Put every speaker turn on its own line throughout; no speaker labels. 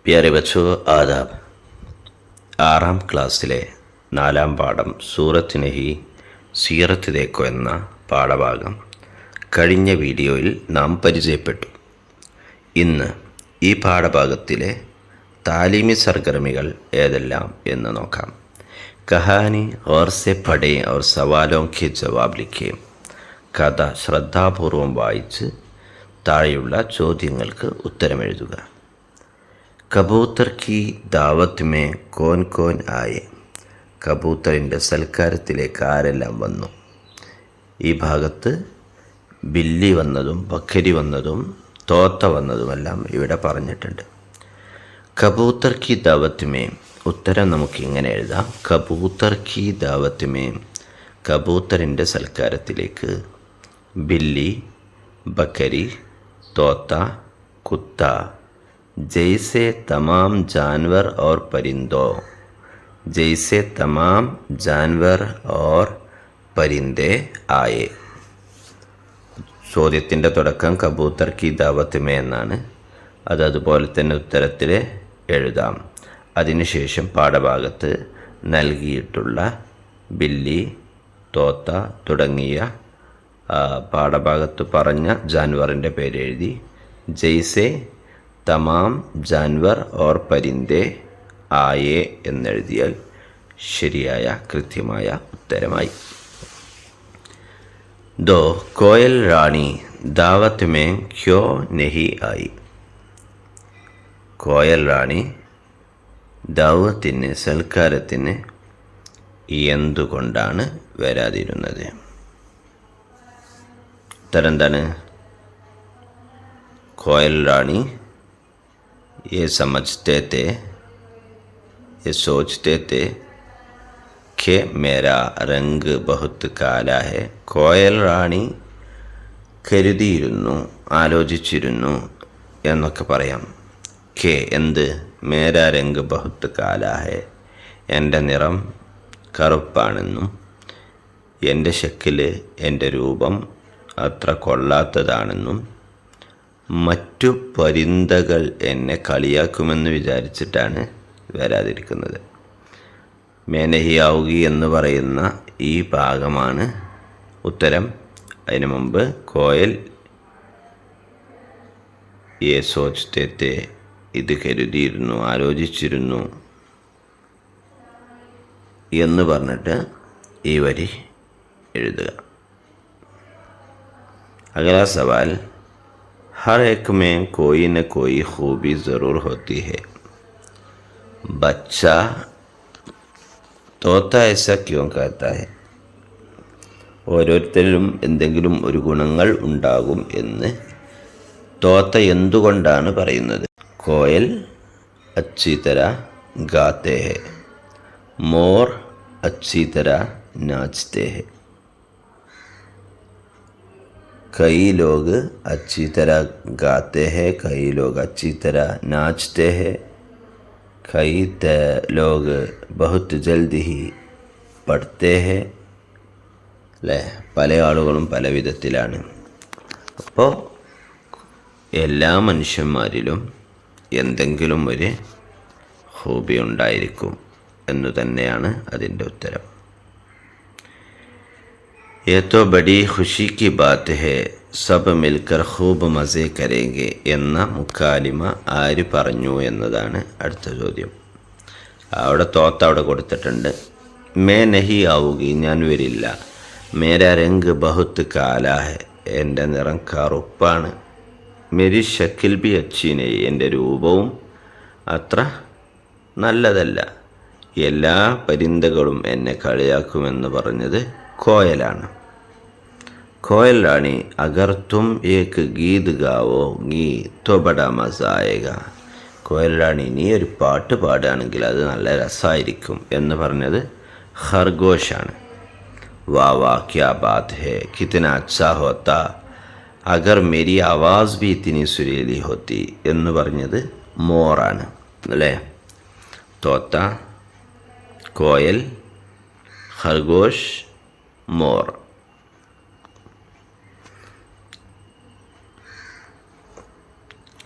പ്യാരെ ബച്ചോ ആദാബ്. 6ാം ക്ലാസ്സിലെ 4ാം പാഠം സൂറത്ത് നഹി സീറത്ത് ദേക്കോ എന്ന പാഠഭാഗം കഴിഞ്ഞ വീഡിയോയിൽ നാം പരിചയപ്പെട്ടു. ഇന്ന് ഈ പാഠഭാഗത്തിലെ താലീമി സർഗർമികൾ ഏതെല്ലാം എന്ന് നോക്കാം. കഹാനി ഗൗർ സെ പഠേ ഔർ സവാലോं के ജവാബ് ലിഖേ. കഥ ശ്രദ്ധാപൂർവം വായിച്ച് താഴെയുള്ള ചോദ്യങ്ങൾക്ക് ഉത്തരമെഴുതുക. കബൂത്തർ കി ദാവത്ത് മേ കോൻ കോൻ ആയെ. കബൂത്തറിൻ്റെ സൽക്കാരത്തിലേക്ക് ആരെല്ലാം വന്നു? ഈ ഭാഗത്ത് ബില്ലി വന്നതും ബക്കരി വന്നതും തോത്ത വന്നതുമെല്ലാം ഇവിടെ പറഞ്ഞിട്ടുണ്ട്. കബൂത്തർ കി ദാവത്ത് മേ, ഉത്തരം നമുക്കിങ്ങനെ എഴുതാം. കബൂത്തർ കി ദാവത്ത് മേ, കബൂത്തറിൻ്റെ സൽക്കാരത്തിലേക്ക് ബില്ലി, ബക്കരി, തോത്ത, കുത്ത, जैसे तमाम जानवर और परिंदों, जैसे तमाम जानवर और परिंदे आए. ചോദ്യത്തിൻ്റെ തുടക്കം കബൂത്തർ കി ദാവത്ത് മേ എന്നാണ്. അതുപോലെ തന്നെ ഉത്തരത്തിൽ എഴുതാം. അതിനുശേഷം പാഠഭാഗത്ത് നൽകിയിട്ടുള്ള ബില്ലി, തോത്ത തുടങ്ങിയ പാഠഭാഗത്ത് പറഞ്ഞ ജാൻവറിൻ്റെ പേര് എഴുതി ജയ്സെ തമാം ജാൻവർ ഓർ പരിന്ദേ ആയേ എന്നെഴുതിയാൽ ശരിയായ കൃത്യമായ ഉത്തരമായി. ദോ കോയൽ റാണി ദാവത്ത് മേ ക്യോ നഹി ആയി. കോയൽ റാണി ദാവത്തിന് സൽക്കാരത്തിന് എന്തുകൊണ്ടാണ് വരാതിരുന്നത്? ഉത്തരം എന്താണ്? കോയൽ റാണി ये समझते थे, ये सोचते थे कि मेरा रंग बहुत काला है. കോയൽ റാണി കരുതിയിരുന്നു, ആലോചിച്ചിരുന്നു എന്നൊക്കെ പറയാം. കെ എന്ത്? മേരാ രംഗ് ബഹുത്ത് കാല ഹെ, എൻ്റെ നിറം കറുപ്പാണെന്നും എൻ്റെ ശക്കില്, എൻ്റെ രൂപം അത്ര കൊള്ളാത്തതാണെന്നും മറ്റു പരിന്തകൾ എന്നെ കളിയാക്കുമെന്ന് വിചാരിച്ചിട്ടാണ് വരാതിരിക്കുന്നത്. മേനഹിയാവുകി എന്ന് പറയുന്ന ഈ ഭാഗമാണ് ഉത്തരം. അതിനു മുമ്പ് കോയൽ യേ സോച്തേ തേ, ഇത് കരുതിയിരുന്നു, ആലോചിച്ചിരുന്നു എന്ന് പറഞ്ഞിട്ട് ഈ വരി എഴുതുക. അഗലാ സവാൽ, हर एक में कोई न कोई खूबी ज़रूर होती है. बच्चा തോത്ത ऐसा क्यों कहता है? ഓരോരുത്തരിലും എന്തെങ്കിലും ഒരു ഗുണങ്ങൾ ഉണ്ടാകും എന്ന് തോത്ത എന്തുകൊണ്ടാണ് പറയുന്നത്? കോയൽ अच्छी तरह गाते हैं, मोर अच्छी तरह नाचते हैं, कई लोग अच्छी तरह गाते हैं, कई लोग अच्छी तरह नाचते हैं, कई लोग बहुत जल्द ही പഠിത്തേ ഹെ. അല്ലേ? പല ആളുകളും പല വിധത്തിലാണ്. അപ്പോൾ എല്ലാ മനുഷ്യന്മാരിലും എന്തെങ്കിലും ഒരു ഹോബി ഉണ്ടായിരിക്കും എന്നു തന്നെയാണ് അതിൻ്റെ ഉത്തരം. ये तो बड़ी खुशी की बात है, सब मिलकर खूब മസേ കരേംഗെ എന്ന മുക്കാലിമ ആര് പറഞ്ഞു എന്നതാണ് അടുത്ത ചോദ്യം. അവിടെ തോത്ത അവിടെ കൊടുത്തിട്ടുണ്ട്. മേ നഹി ആവുകി, ഞാൻ വരില്ല. മേരാ രംഗ് ബഹുത്ത് കാലാ ഹെ, എൻ്റെ നിറം കറുപ്പാണ്. മെരി ഷക്കിൽ ബി അച്ചി നഹി, എൻ്റെ രൂപവും അത്ര നല്ലതല്ല. എല്ലാ പരിന്തകളും എന്നെ കളിയാക്കുമെന്ന് പറഞ്ഞത് കോയലാണ്. കോയൽ റാണി അഗർ തും ഏക് ഗീത് ഗാവോഗി തോ ബഡാ മസ ആയേഗ. കോയൽ റാണി നീ ഒരു പാട്ട് പാടുകയാണെങ്കിൽ അത് നല്ല രസമായിരിക്കും എന്ന് പറഞ്ഞത് ഖർഗോഷാണ്. വാ വാ ക്യാ ബാത് ഹേ, കിतना अच्छा होता അഗർ മേരി ആവാസ് ഭി ഇത്തിനി സുരീലി ഹോത്തി എന്ന് പറഞ്ഞത് മോറാണ്. അല്ലേ? തോത്ത, കോയൽ, ഖർഗോഷ്, മോർ.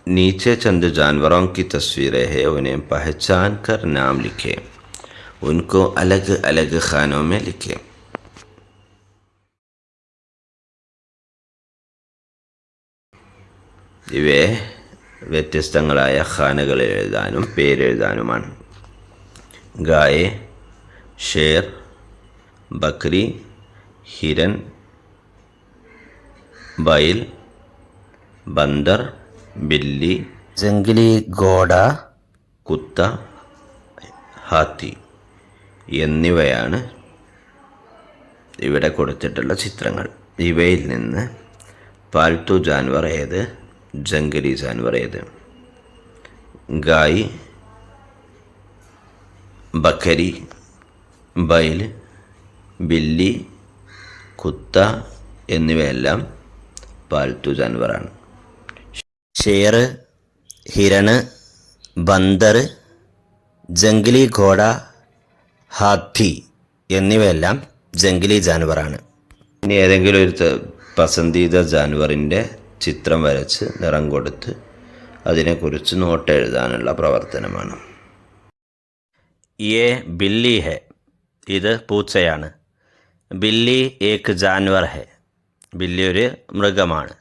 नीचे चंद जानवरों की तस्वीरें हैं, उन्हें पहचान कर नाम लिखें, उनको अलग अलग खानों में लिखें. ഇവയെ വ്യത്യസ്തങ്ങളായ ഖാനകളിൽ എഴുതാനും പേരെഴുതാനുമാണ്. ഗായ്, ഷേർ, ബക്രി, ഹിരൻ, बैल, बंदर, बिल्ली, जंगली घोड़ा, കുത്ത, ഹാത്തി എന്നിവയാണ് ഇവിടെ കൊടുത്തിട്ടുള്ള ചിത്രങ്ങൾ. ഇവയിൽ നിന്ന് പാൽത്തു ജാൻവർ ഏത്, ജംഗലി ജാൻവർ ഏത്? ഗായ്, ബക്കരി, ബൈൽ, ബില്ലി, കുത്ത എന്നിവയെല്ലാം പാൽത്തു ജാൻവറാണ്. ഷേർ, ഹിരൺ, ബന്ദർ, ജംഗലി ഘോഡ, ഹാത്തി എന്നിവയെല്ലാം ജംഗലി ജാൻവറാണ്. ഇനി ഏതെങ്കിലും ഒരു പസന്തീത ജാൻവറിൻ്റെ ചിത്രം വരച്ച് നിറം കൊടുത്ത് അതിനെക്കുറിച്ച് നോട്ട് എഴുതാനുള്ള പ്രവർത്തനമാണ്. യേ ബില്ലി ഹെ, ഇത് പൂച്ചയാണ്. ബില്ലി ഏക് ജാൻവർ ഹെ, ബില്ലി ഒരു മൃഗമാണ്.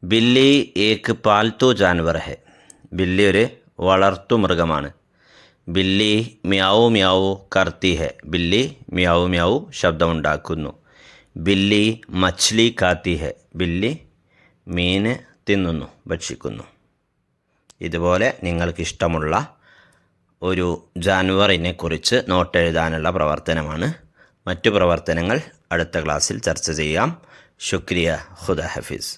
ബില്ലി ഏക് പാൽത്തു ജാൻവർ ഹെ, ബില്ലി ഒരു വളർത്തു മൃഗമാണ്. ബില്ലി മ്യാവു മ്യാവു കർത്തി ഹെ, ബില്ലി മ്യാവു മ്യാവു ശബ്ദമുണ്ടാക്കുന്നു. ബില്ലി മച്ഛലി കാത്തി ഹെ, ബില്ലി മീന് തിന്നുന്നു, ഭക്ഷിക്കുന്നു. ഇതുപോലെ നിങ്ങൾക്കിഷ്ടമുള്ള ഒരു ജാൻവറിനെ കുറിച്ച് നോട്ട് എഴുതാനുള്ള പ്രവർത്തനമാണ്. മറ്റു പ്രവർത്തനങ്ങൾ അടുത്ത ക്ലാസ്സിൽ ചർച്ച ചെയ്യാം. ശുക്രിയ, ഖുദ ഹഫീസ്.